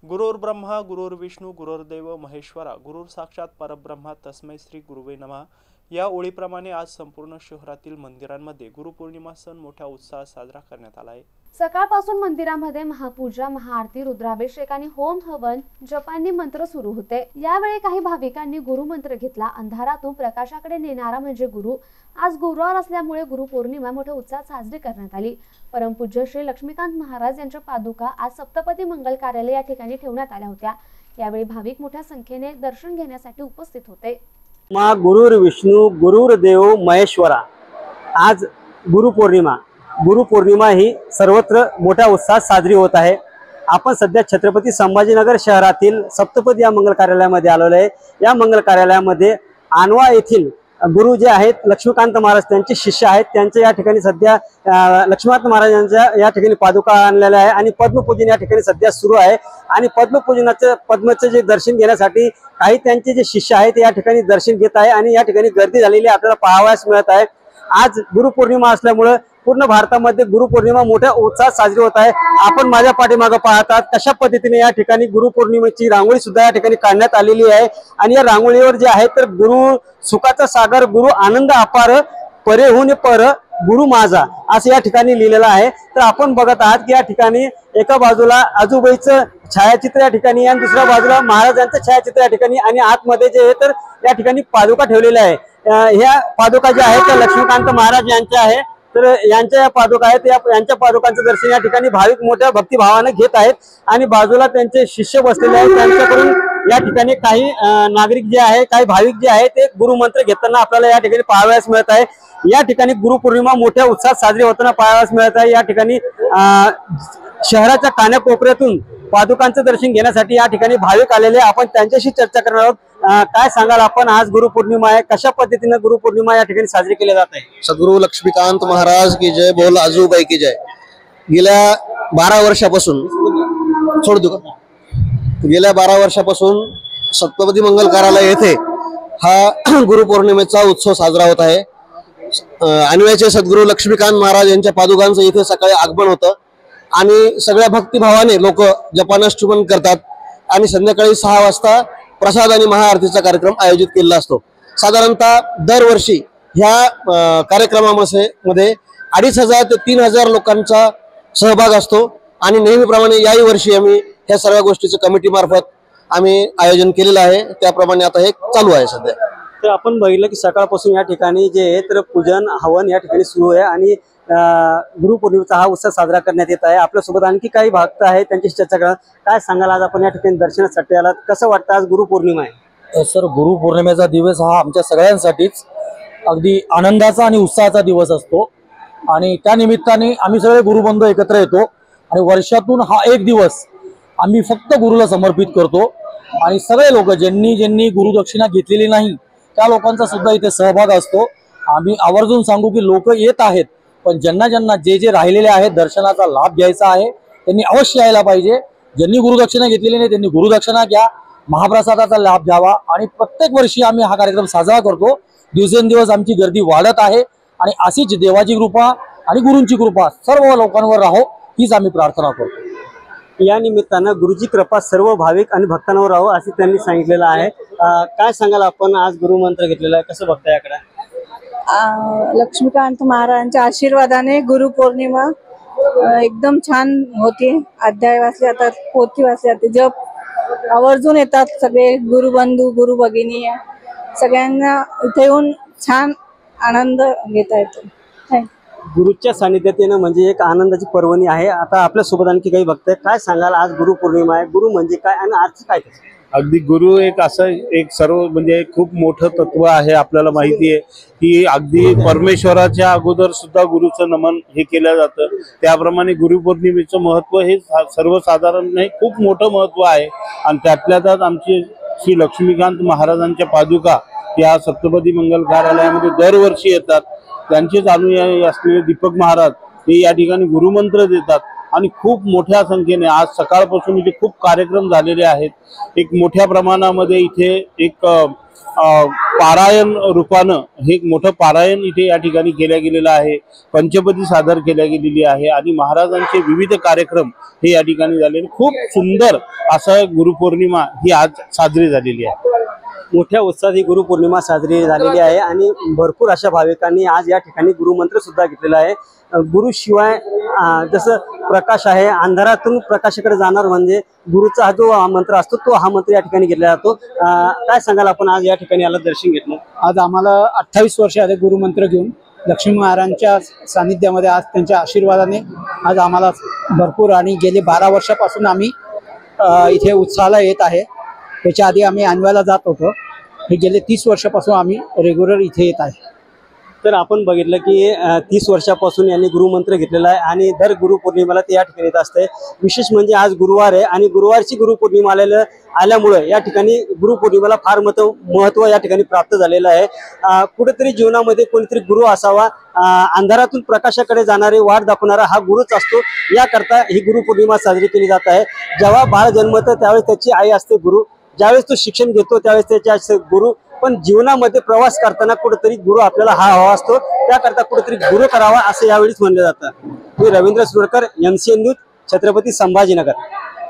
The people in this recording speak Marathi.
गुरुर्ब्रह्मा गुरुर्विष्णू गुरुर्देव महेश्वरा गुरुर साक्षात परब्रह्मा तस्मै श्री गुरुवे नमः। या ओळीप्रमाणे आज संपूर्ण शहरातील मंदिरांमध्ये गुरुपौर्णिमा सण मोठ्या उत्साहात साजरा करण्यात आला आहे। सकाळपासून मंदिरामध्ये महापूजा, महाआरती, रुद्राभिषेक आणि होम हवन जपानी मंत्र सुरू होते। यावेळी काही भाविकांनी गुरुमंत्र घेतला। अंधारातून प्रकाशाकडे नेणारा म्हणजे गुरु। आज गुरुवार असल्यामुळे गुरुपौर्णिमा मोठ्या उत्साहात साजरी करण्यात आली। परमपूज्य श्री लक्ष्मीकांत महाराज यांच्या पादुका आज सप्तपदी मंगल कार्यालय या ठिकाणी ठेवण्यात आल्या होत्या। यावेळी भाविक मोठ्या संख्येने दर्शन घेण्यासाठी उपस्थित होते। मा गुरुर विष्णू गुरुर्देव महेश्वरा। आज गुरुपौर्णिमा ही सर्वत्र मोठ्या उत्साहात साजरी होत आहे। आपण सध्या छत्रपती संभाजीनगर शहरातील सप्तपदी या मंगल कार्यालयामध्ये आलेलो आहे। या मंगल कार्यालयामध्ये आणवा येथील गुरु जे आहेत लक्ष्मीकांत महाराज त्यांचे शिष्य आहेत। त्यांच्या या ठिकाणी सध्या लक्ष्मीकांत महाराजांच्या या ठिकाणी पादुका आणलेल्या आहे आणि पद्मपूजन या ठिकाणी सध्या सुरू आहे। आणि पद्मचे जे दर्शन घेण्यासाठी काही त्यांचे जे शिष्य आहेत या ठिकाणी दर्शन घेत आहे आणि या ठिकाणी गर्दी झालेली आपल्याला पाहावयास मिळत आहे। आज गुरुपौर्णिमा असल्यामुळे पूर्ण भारतामध्ये गुरुपौर्णिमा मोठ्या उत्साहात साजरी होत आहे। आपण माझ्या पाठीमागे पाहतात कशा पद्धतीने या ठिकाणी गुरुपौर्णिमेची रांगोळी सुद्धा या ठिकाणी काढण्यात आलेली आहे। आणि या रांगोळीवर जे आहे तर गुरु सुखाचा सागर, गुरु आनंद अपार, परेहून पर गुरु माझा असं या ठिकाणी लिहिलेलं आहे। तर आपण बघत आहात की या ठिकाणी एका बाजूला आजूबाईचं छायाचित्र या ठिकाणी आणि दुसऱ्या बाजूला महाराजांचं छायाचित्र या ठिकाणी आणि आतमध्ये जे आहे तर या ठिकाणी पादुका ठेवलेल्या आहे। ह्या पादुका ज्या आहेत त्या लक्ष्मीकांत महाराज यांच्या आहे। तर यांच्या पादुका आहेत यांच्या पादुकांचं दर्शन या ठिकाणी भाविक मोठ्या भक्तिभावाने घेत आहेत आणि बाजूला त्यांचे शिष्य बसलेले आहेत। त्यांच्याकडून या ठिकाणी काही नागरिक जे आहे काही भाविक जे आहे ते गुरुमंत्र घेताना आपल्याला या ठिकाणी पाहावयास मिळत आहे। या ठिकाणी गुरुपौर्णिमा मोठ्या उत्साहात साजरी होताना पाहावयास मिळत आहे। या ठिकाणी शहराच्या कानाकोपऱ्यातून पादुकांचं दर्शन घेण्यासाठी या ठिकाणी भाविक आलेले। आपण त्यांच्याशी चर्चा करणार आहोत। काय सांगाल आपण, आज गुरुपौर्णिमा आहे, कशा पद्धतीने गुरुपौर्णिमा या ठिकाणी साजरी केली जात आहे? सद्गुरु लक्ष्मीकांत महाराज की जय, बोल आजूबाई की जय। गेल्या 12 वर्षापासून सप्तपदी मंगल कार्यालय येथे हा गुरुपौर्णिमेचा उत्सव साजरा होत आहे। आणव्याचे सद्गुरु लक्ष्मीकांत महाराज यांच्या पादुकांचं इथे सकाळी आगमन होतं आणि सगळ्या भक्तिभावाने लोक जपानाष्टमन करतात आणि संध्याकाळी 6 वाजता प्रसाद आणि महाआरतीचा कार्यक्रम आयोजित केलेला असतो। साधारणतः दरवर्षी ह्या कार्यक्रमामध्ये 2500 ते 3000 लोकांचा सहभाग असतो आणि नेहमीप्रमाणे याही वर्षी आम्ही ह्या सर्व गोष्टीचं कमिटी मार्फत आम्ही आयोजन केलेलं आहे। त्याप्रमाणे आता हे चालू आहे सध्या। तर आपण बघितलं की सकाळपासून या ठिकाणी जे आहे तर पूजन हवन या ठिकाणी सुरू आहे आणि गुरुपौर्णिमेचा हा उत्सव साजरा करण्यात येत आहे। आपल्यासोबत आणखी काही भक्त आहेत, त्यांच्याशी चर्चा करा। काय सांगाल, आज आपण या ठिकाणी दर्शनासाठी आलात, कसं वाटतं? आज गुरुपौर्णिमा आहे। सर, गुरुपौर्णिमेचा दिवस हा आमच्या सगळ्यांसाठीच अगदी आनंदाचा आणि उत्साहाचा दिवस असतो आणि त्या निमित्ताने आम्ही सगळे गुरुबंधू एकत्र येतो आणि वर्षातून हा एक दिवस आम्ही फक्त गुरुला समर्पित करतो आणि सगळे लोक ज्यांनी गुरुदक्षिणा घेतलेली नाही त्या लोकांचा सुद्धा इथे सहभाग असतो। आम्ही आवर्जून सांगू की लोक येत आहेत, पण ज्यांना जे राहिलेले आहेत दर्शनाचा लाभ घ्यायचा आहे त्यांनी अवश्य यायला पाहिजे। ज्यांनी गुरुदक्षिणा घेतलेली नाही त्यांनी गुरुदक्षिणा घ्या, महाप्रसादाचा लाभ घ्यावा आणि प्रत्येक वर्षी आम्ही हा कार्यक्रम साजरा करतो। दिवसेंदिवस आमची गर्दी वाढत आहे आणि अशीच देवाची कृपा आणि गुरूंची कृपा सर्व लोकांवर राहो हीच आम्ही प्रार्थना करतो। या निमित्तानं गुरुची कृपा सर्व भाविक आणि भक्तांवर राहो असे त्यांनी सांगितलेलं आहे। काय सांगाल आपण, आज गुरुमंत्र घेतलेला आहे, कसं बघताय याकडे? लक्ष्मीकांत महाराजांच्या आशीर्वादाने गुरुपौर्णिमा एकदम छान होती। अध्याय वाचले जातात, पोथी वाचली जाते, जप आवर्जून येतात सगळे गुरुबंधू गुरु भगिनी, सगळ्यांना इथे येऊन छान आनंद घेता येतो। गुरुच्या सानिध्यात येणं म्हणजे एक आनंदाची पर्वणी आहे। आता आपल्या सोबत आणखी काही भक्त आहेत। काय सांगाल, आज गुरुपौर्णिमा आहे, गुरु म्हणजे काय आणि अर्थ काय? अगदी गुरु एक असं एक सर्व म्हणजे खूप मोठं तत्व आहे। आपल्याला माहिती आहे की अगदी परमेश्वराच्या अगोदर सुद्धा गुरुचं नमन हे केलं जातं। त्याप्रमाणे गुरुपौर्णिमेचं महत्व हे सर्वसाधारण नाही, खूप मोठं महत्व आहे आणि त्यातल्या त्यात आमचे श्री लक्ष्मीकांत महाराजांच्या पादुका या सप्तपदी मंगल कार्यालयामध्ये दरवर्षी येतात। त्यांचेच अनुयायी असलेले दीपक महाराज हे या ठिकाणी गुरुमंत्र देतात आणि खूप मोठ्या संख्येने आज सकाळपासून इथे खूप कार्यक्रम झालेले आहेत. एक मोठ्या प्रमाणामध्ये इथे एक पारायण रूपानं हे एक मोठं पारायण इथे या ठिकाणी केलं गेलेलं आहे. पंचपदी सादर केल्या गेलेली आहे आणि महाराजांचे विविध कार्यक्रम हे या ठिकाणी झालेले. खूप सुंदर असं गुरुपौर्णिमा ही आज साजरी झालेली आहे. मोठ्या उत्साहात ही गुरुपौर्णिमा साजरी झालेली आहे आणि भरपूर अशा भाविकांनी आज या ठिकाणी गुरुमंत्र सुद्धा घेतलेला आहे. गुरुशिवाय जसं प्रकाश आहे, अंधारातून प्रकाशाकडे जाणार म्हणजे गुरुचा हा जो मंत्र असतो तो हा मंत्र या ठिकाणी घेतला जातो. काय सांगाल आपण आज या ठिकाणी आला दर्शन घेतलं? आज आम्हाला 28 वर्ष आले गुरुमंत्र घेऊन लक्ष्मी महाराजांच्या सानिध्यामध्ये. आज त्यांच्या आशीर्वादाने आज आम्हाला भरपूर आणि गेले 12 वर्षापासून आम्ही इथे उत्साहाला येत आहे. त्याच्या आधी आम्ही अन्वाला जात होतो. हे गेले 30 वर्षापासून आम्ही रेग्युलर इथे येत आहे. तर आपण बघितलं की 30 वर्षापासून यांनी गुरुमंत्र घेतलेला आहे आणि दर गुरुपौर्णिमेला ते या ठिकाणी येत असते. विशेष म्हणजे आज गुरुवार आहे आणि गुरुवारची गुरुपौर्णिमा आल्यामुळे या ठिकाणी गुरुपौर्णिमेला फार महत्व या ठिकाणी प्राप्त झालेलं आहे. कुठेतरी जीवनामध्ये कोणीतरी गुरु असावा, अंधारातून प्रकाशाकडे जाणारे वाट दाखवणारा हा गुरुच असतो. याकरता ही गुरुपौर्णिमा साजरी केली जात आहे. जेव्हा बाळ जन्मतं त्यावेळेस त्याची आई असते गुरु, ज्यावेळेस तो शिक्षण घेतो त्यावेळेस त्याचे असते गुरु. पण जीवनामध्ये प्रवास करताना कुठेतरी गुरु आपल्याला हा हवा असतो, त्याकरता कुठेतरी गुरु करावा असं यावेळीच म्हणलं जातं. मी रवींद्र सुरडकर, MCN न्यूज, छत्रपती संभाजीनगर.